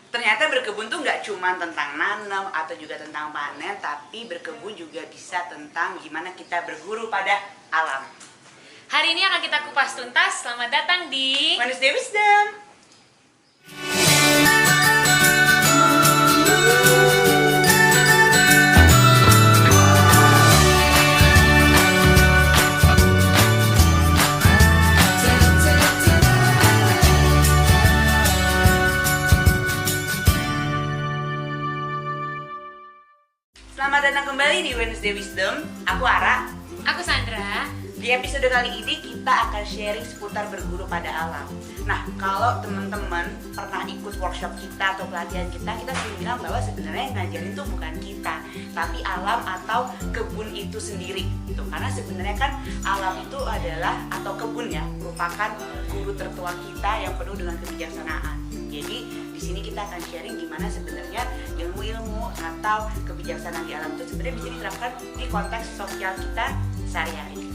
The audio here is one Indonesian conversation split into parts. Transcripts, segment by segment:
Ternyata berkebun tuh nggak cuma tentang nanam atau juga tentang panen, tapi berkebun juga bisa tentang gimana kita berguru pada alam. Hari ini akan kita kupas tuntas. Selamat datang di Wednesday Wisdom. Selamat datang kembali di Wednesday Wisdom. Aku Ara. Aku Sandra. Di episode kali ini kita akan sharing seputar berguru pada alam. Nah, kalau teman-teman pernah ikut workshop kita atau pelatihan kita sering bilang bahwa sebenarnya yang ngajarin itu bukan kita, tapi alam atau kebun itu sendiri. Gitu. Karena sebenarnya kan alam itu adalah, atau kebun ya, merupakan guru tertua kita yang penuh dengan kebijaksanaan. Jadi di sini kita akan sharing gimana sebenarnya ilmu-ilmu atau kebijaksanaan di alam itu sebenarnya bisa diterapkan di konteks sosial kita sehari-hari.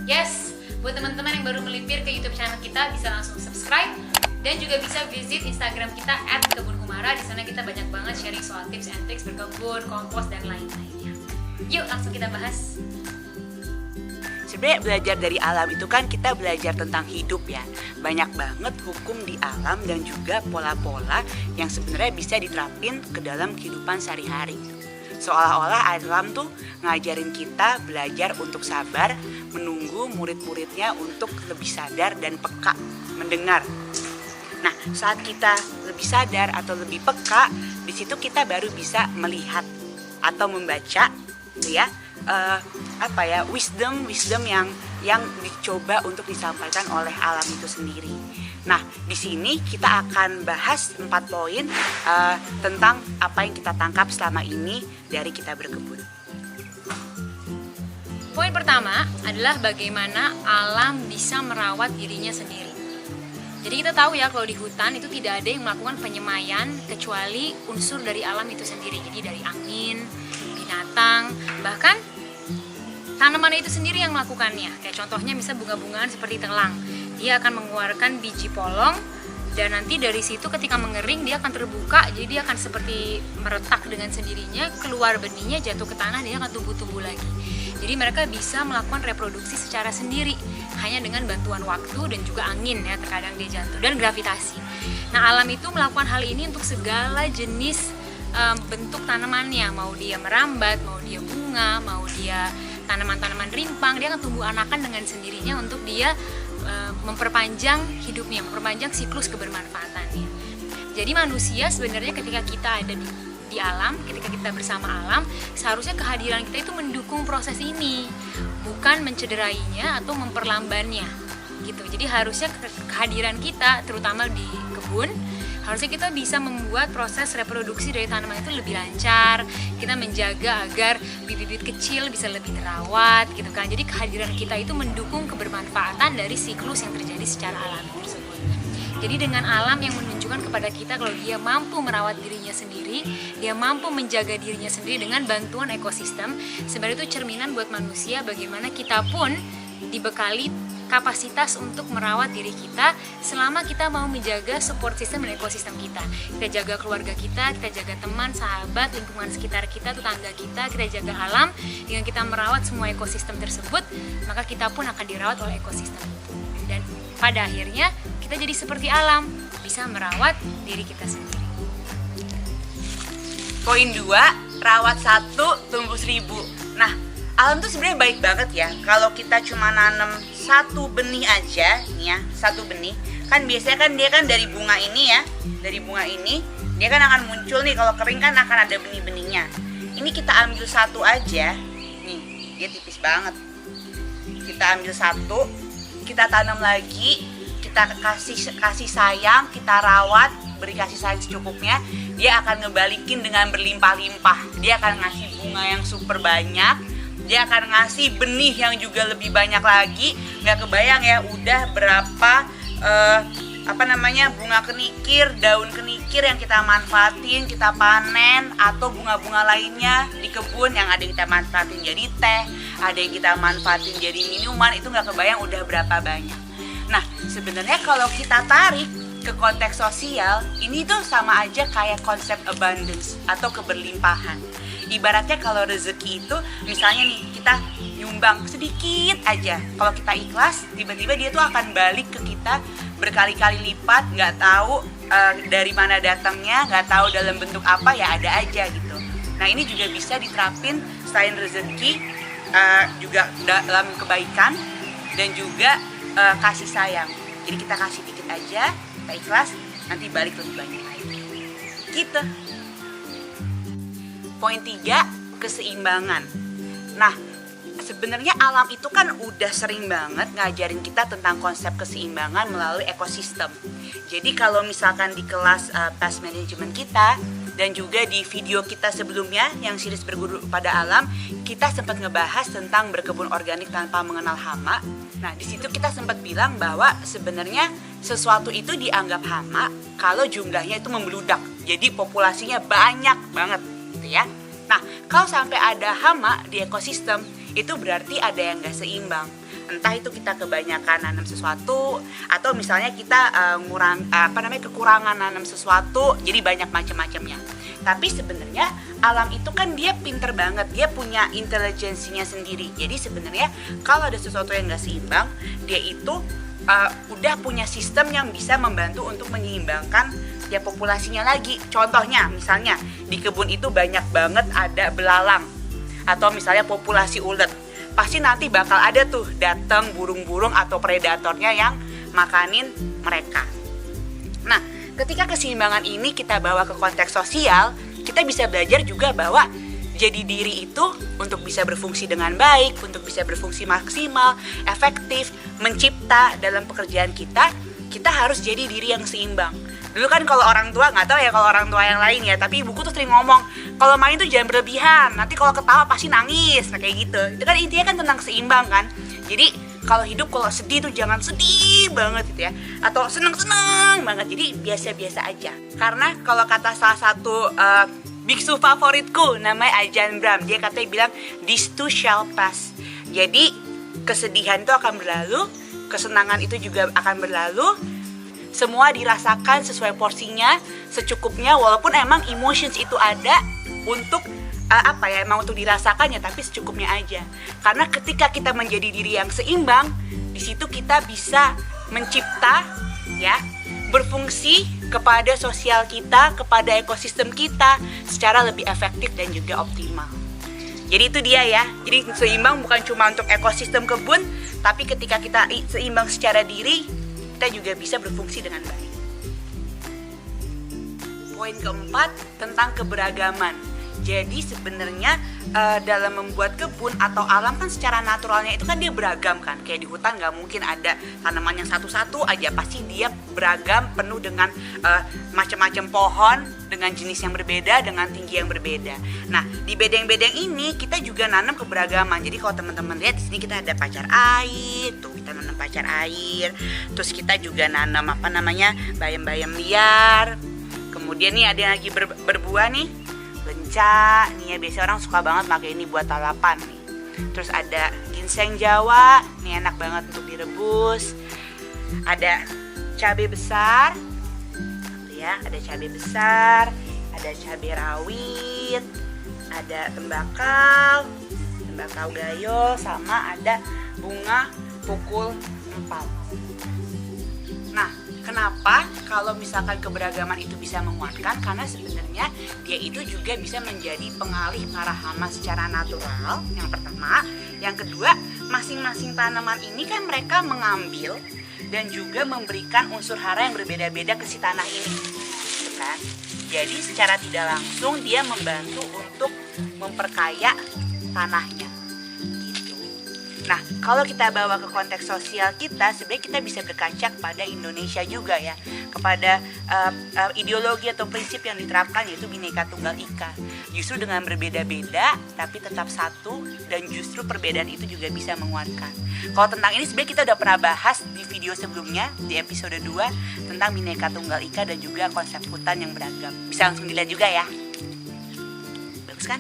Yes, buat teman-teman yang baru melipir ke YouTube channel kita bisa langsung subscribe dan juga bisa visit Instagram kita @kebunkumara. Di sana kita banyak banget sharing soal tips and tricks berkebun, kompos dan lain-lainnya. Yuk langsung kita bahas. Sebenarnya belajar dari alam itu kan kita belajar tentang hidup ya. Banyak banget hukum di alam dan juga pola-pola yang sebenarnya bisa diterapin ke dalam kehidupan sehari-hari. Seolah-olah alam tuh ngajarin kita belajar untuk sabar, menunggu murid-muridnya untuk lebih sadar dan peka mendengar. Nah, saat kita lebih sadar atau lebih peka, di situ kita baru bisa melihat atau membaca, ya, wisdom yang dicoba untuk disampaikan oleh alam itu sendiri. Nah, di sini kita akan bahas 4 poin tentang apa yang kita tangkap selama ini dari kita berkebun. Poin pertama adalah bagaimana alam bisa merawat dirinya sendiri. Jadi kita tahu ya kalau di hutan itu tidak ada yang melakukan penyemaian kecuali unsur dari alam itu sendiri. Jadi dari angin, binatang, bahkan tanaman itu sendiri yang melakukannya. Kayak contohnya misal bunga-bungaan seperti telang. Dia akan mengeluarkan biji polong dan nanti dari situ ketika mengering dia akan terbuka, jadi dia akan seperti meretak dengan sendirinya, keluar benihnya, jatuh ke tanah, dia akan tumbuh-tumbuh lagi. Jadi mereka bisa melakukan reproduksi secara sendiri hanya dengan bantuan waktu dan juga angin ya, terkadang dia jatuh, dan gravitasi. Nah, alam itu melakukan hal ini untuk segala jenis bentuk tanamannya, mau dia merambat, mau dia bunga, mau dia tanaman-tanaman rimpang, dia akan tumbuh anakan dengan sendirinya untuk dia memperpanjang hidupnya, memperpanjang siklus kebermanfaatannya. Jadi manusia sebenarnya ketika kita ada di alam, ketika kita bersama alam, seharusnya kehadiran kita itu mendukung proses ini, bukan mencederainya atau memperlambannya gitu. Jadi harusnya kehadiran kita, terutama di kebun, harusnya kita bisa membuat proses reproduksi dari tanaman itu lebih lancar. Kita menjaga agar bibit-bibit kecil bisa lebih terawat gitu kan. Jadi kehadiran kita itu mendukung kebermanfaatan dari siklus yang terjadi secara alami tersebut. Jadi dengan alam yang menunjukkan kepada kita kalau dia mampu merawat dirinya sendiri, dia mampu menjaga dirinya sendiri dengan bantuan ekosistem, sebenarnya itu cerminan buat manusia bagaimana kita pun dibekali kapasitas untuk merawat diri kita selama kita mau menjaga support system dan ekosistem kita. Kita jaga keluarga kita jaga teman, sahabat, lingkungan sekitar kita, tetangga kita jaga alam. Dengan kita merawat semua ekosistem tersebut, maka kita pun akan dirawat oleh ekosistem itu. Dan pada akhirnya kita jadi seperti alam, bisa merawat diri kita sendiri. Poin 2, rawat 1, tumbuh 1000. Nah, alam tuh sebenarnya baik banget ya. Kalau kita cuma nanam 1 benih aja, nih ya, 1 benih. Kan biasanya kan dia kan dari bunga ini ya, dari bunga ini dia kan akan muncul nih, kalau kering kan akan ada benih-benihnya. Ini kita ambil 1 aja, nih dia tipis banget. Kita ambil 1, kita tanam lagi, kita kasih sayang, kita rawat, beri kasih sayang secukupnya. Dia akan ngebalikin dengan berlimpah-limpah. Dia akan ngasih bunga yang super banyak. Dia akan ngasih benih yang juga lebih banyak lagi. Nggak kebayang ya udah berapa bunga kenikir, daun kenikir yang kita manfaatin, kita panen, atau bunga-bunga lainnya di kebun yang ada yang kita manfaatin jadi teh, ada yang kita manfaatin jadi minuman. Itu nggak kebayang udah berapa banyak. Nah, sebenarnya kalau kita tarik ke konteks sosial, ini tuh sama aja kayak konsep abundance atau keberlimpahan. Ibaratnya kalau rezeki itu, misalnya nih kita nyumbang sedikit aja, kalau kita ikhlas, tiba-tiba dia tuh akan balik ke kita berkali-kali lipat, nggak tahu dari mana datangnya, nggak tahu dalam bentuk apa, ya ada aja gitu. Nah ini juga bisa diterapin selain rezeki, juga dalam kebaikan dan juga kasih sayang. Jadi kita kasih dikit aja, kita ikhlas, nanti balik lebih banyak lagi. Gitu. Poin 3, keseimbangan. Nah, sebenarnya alam itu kan udah sering banget ngajarin kita tentang konsep keseimbangan melalui ekosistem. Jadi kalau misalkan di kelas pest management kita dan juga di video kita sebelumnya yang series berguru pada alam, kita sempat ngebahas tentang berkebun organik tanpa mengenal hama. Nah, di situ kita sempat bilang bahwa sebenarnya sesuatu itu dianggap hama kalau jumlahnya itu membludak. Jadi populasinya banyak banget gitu ya. Nah, kalau sampai ada hama di ekosistem, itu berarti ada yang gak seimbang. Entah itu kita kebanyakan nanam sesuatu, atau misalnya kita kekurangan nanam sesuatu, jadi banyak macam-macamnya. Tapi sebenarnya alam itu kan dia pinter banget, dia punya intelijensinya sendiri. Jadi sebenarnya kalau ada sesuatu yang gak seimbang, dia itu udah punya sistem yang bisa membantu untuk menyeimbangkan ya populasinya lagi. Contohnya misalnya di kebun itu banyak banget ada belalang, atau misalnya populasi ulet, pasti nanti bakal ada tuh datang burung-burung atau predatornya yang makanin mereka. Nah, ketika keseimbangan ini kita bawa ke konteks sosial, kita bisa belajar juga bahwa jadi diri itu untuk bisa berfungsi dengan baik, untuk bisa berfungsi maksimal, efektif, mencipta dalam pekerjaan kita harus jadi diri yang seimbang. Dulu kan kalau orang tua, nggak tahu ya kalau orang tua yang lain ya, tapi ibuku tuh sering ngomong, kalau main tuh jangan berlebihan, nanti kalau ketawa pasti nangis, nah kayak gitu. Itu kan intinya kan tentang seimbang kan. Jadi kalau hidup, kalau sedih tuh jangan sedih banget gitu ya, atau seneng-seneng banget, jadi biasa-biasa aja. Karena kalau kata salah satu biksu favoritku namanya Ajahn Brahm, dia katanya bilang this too shall pass. Jadi kesedihan itu akan berlalu, kesenangan itu juga akan berlalu. Semua dirasakan sesuai porsinya, secukupnya, walaupun emang emotions itu ada untuk emang untuk dirasakannya, tapi secukupnya aja. Karena ketika kita menjadi diri yang seimbang, di situ kita bisa mencipta ya, berfungsi kepada sosial kita, kepada ekosistem kita secara lebih efektif dan juga optimal. Jadi itu dia ya. Jadi seimbang bukan cuma untuk ekosistem kebun, tapi ketika kita seimbang secara diri, kita juga bisa berfungsi dengan baik. Poin keempat, tentang keberagaman. Jadi sebenarnya dalam membuat kebun atau alam kan secara naturalnya itu kan dia beragam kan. Kayak di hutan nggak mungkin ada tanaman yang satu-satu aja, pasti dia beragam, penuh dengan macam-macam pohon dengan jenis yang berbeda, dengan tinggi yang berbeda. Nah, di bedeng-bedeng ini kita juga nanam keberagaman. Jadi kalau teman-teman lihat di sini kita ada pacar air, tuh kita nanam pacar air. Terus kita juga nanam bayam-bayam liar. Kemudian nih ada yang lagi berbuah nih, lenca nih ya, biasanya orang suka banget pakai ini buat lalapan nih. Terus ada ginseng Jawa, nih enak banget untuk direbus. Ada cabai besar, ya, ada cabai besar, ada cabai rawit, ada tembakau gayo, sama ada bunga pukul 4. Nah, kenapa kalau misalkan keberagaman itu bisa menguatkan? Karena sebenarnya dia itu juga bisa menjadi pengalih para hama secara natural, yang pertama. Yang kedua, masing-masing tanaman ini kan mereka mengambil dan juga memberikan unsur hara yang berbeda-beda ke si tanah ini, kan? Jadi secara tidak langsung dia membantu untuk memperkaya tanahnya. Nah, kalau kita bawa ke konteks sosial kita, sebenarnya kita bisa berkaca kepada Indonesia juga ya, kepada ideologi atau prinsip yang diterapkan, yaitu Bhinneka Tunggal Ika. Justru dengan berbeda-beda, tapi tetap satu, dan justru perbedaan itu juga bisa menguatkan. Kalau tentang ini sebenarnya kita udah pernah bahas di video sebelumnya, di episode 2, tentang Bhinneka Tunggal Ika dan juga konsep hutan yang beragam. Bisa langsung dilihat juga ya. Bagus kan?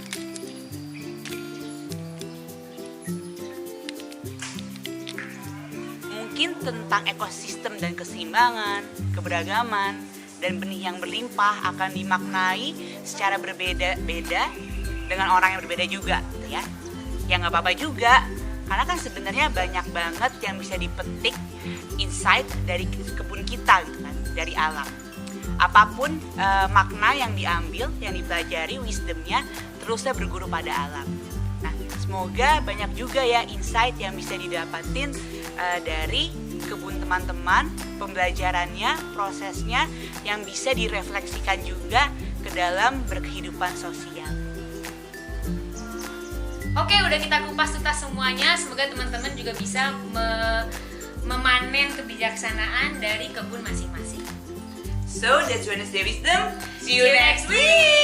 yakin tentang ekosistem dan keseimbangan, keberagaman, dan benih yang berlimpah akan dimaknai secara berbeda-beda dengan orang yang berbeda juga, gitu ya. Ya nggak apa-apa juga, karena kan sebenarnya banyak banget yang bisa dipetik insight dari kebun kita, gitu kan, dari alam. Apapun makna yang diambil, yang dipelajari, wisdomnya teruslah berguru pada alam. Nah, semoga banyak juga ya insight yang bisa didapatin dari kebun teman-teman, pembelajarannya, prosesnya yang bisa direfleksikan juga ke dalam berkehidupan sosial. Oke, udah kita kupas tuntas semuanya. Semoga teman-teman juga bisa memanen kebijaksanaan dari kebun masing-masing. So, that's Wednesday Wisdom. See you next week!